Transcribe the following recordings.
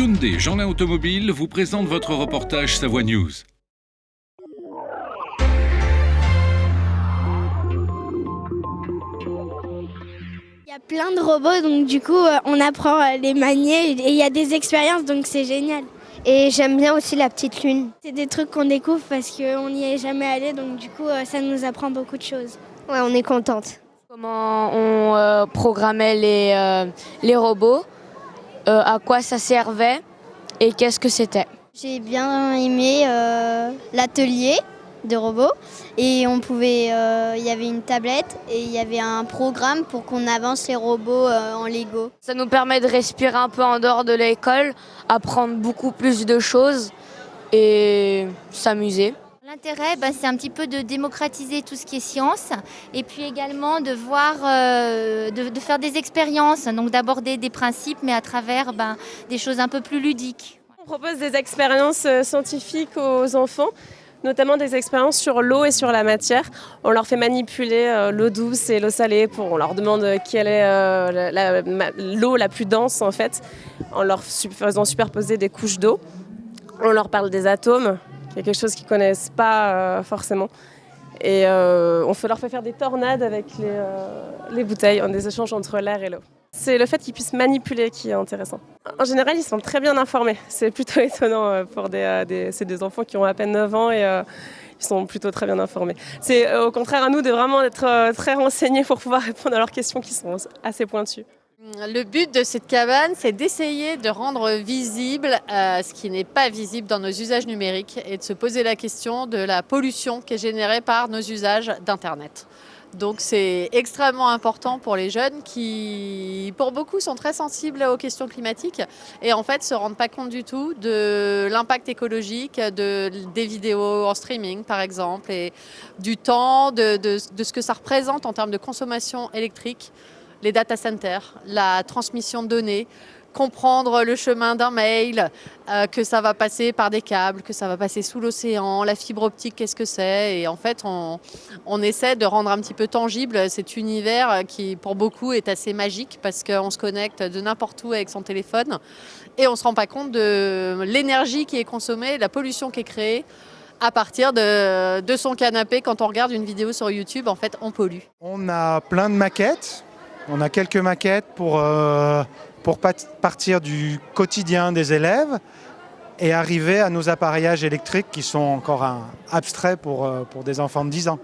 Hyundai Jeanlin Automobile vous présente votre reportage Savoie News. Il y a plein de robots, donc du coup, on apprend à les manier et il y a des expériences, donc c'est génial. Et j'aime bien aussi la petite lune. C'est des trucs qu'on découvre parce qu'on n'y est jamais allé, donc du coup, ça nous apprend beaucoup de choses. Ouais, on est contente. Comment on programmait les robots, à quoi ça servait et qu'est-ce que c'était. J'ai bien aimé l'atelier de robots et il y avait une tablette et il y avait un programme pour qu'on avance les robots en Lego. Ça nous permet de respirer un peu en dehors de l'école, apprendre beaucoup plus de choses et s'amuser. L'intérêt, c'est un petit peu de démocratiser tout ce qui est science et puis également de voir, de faire des expériences, donc d'aborder des principes mais à travers des choses un peu plus ludiques. On propose des expériences scientifiques aux enfants, notamment des expériences sur l'eau et sur la matière. On leur fait manipuler l'eau douce et l'eau salée, on leur demande quelle est l'eau la plus dense en fait, en leur faisant superposer des couches d'eau. On leur parle des atomes, qui est quelque chose qu'ils ne connaissent pas forcément. Et on leur fait faire des tornades avec les bouteilles, en des échanges entre l'air et l'eau. C'est le fait qu'ils puissent manipuler qui est intéressant. En général, ils sont très bien informés. C'est plutôt étonnant c'est des enfants qui ont à peine 9 ans et ils sont plutôt très bien informés. C'est au contraire à nous de vraiment être très renseignés pour pouvoir répondre à leurs questions qui sont assez pointues. Le but de cette cabane, c'est d'essayer de rendre visible ce qui n'est pas visible dans nos usages numériques et de se poser la question de la pollution qui est générée par nos usages d'Internet. Donc c'est extrêmement important pour les jeunes qui, pour beaucoup, sont très sensibles aux questions climatiques et en fait se rendent pas compte du tout de l'impact écologique des vidéos en streaming par exemple et du temps, de ce que ça représente en termes de consommation électrique. Les data centers, la transmission de données, comprendre le chemin d'un mail, que ça va passer par des câbles, que ça va passer sous l'océan, la fibre optique, qu'est-ce que c'est. Et en fait, on essaie de rendre un petit peu tangible cet univers qui, pour beaucoup, est assez magique parce qu'on se connecte de n'importe où avec son téléphone et on ne se rend pas compte de l'énergie qui est consommée, la pollution qui est créée. À partir de son canapé, quand on regarde une vidéo sur YouTube, en fait, on pollue. On a plein de maquettes. On a quelques maquettes pour partir du quotidien des élèves et arriver à nos appareillages électriques qui sont encore abstraits pour des enfants de 10 ans.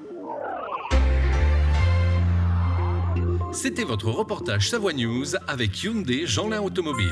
C'était votre reportage Savoie News avec Hyundai Jeanlin Automobile.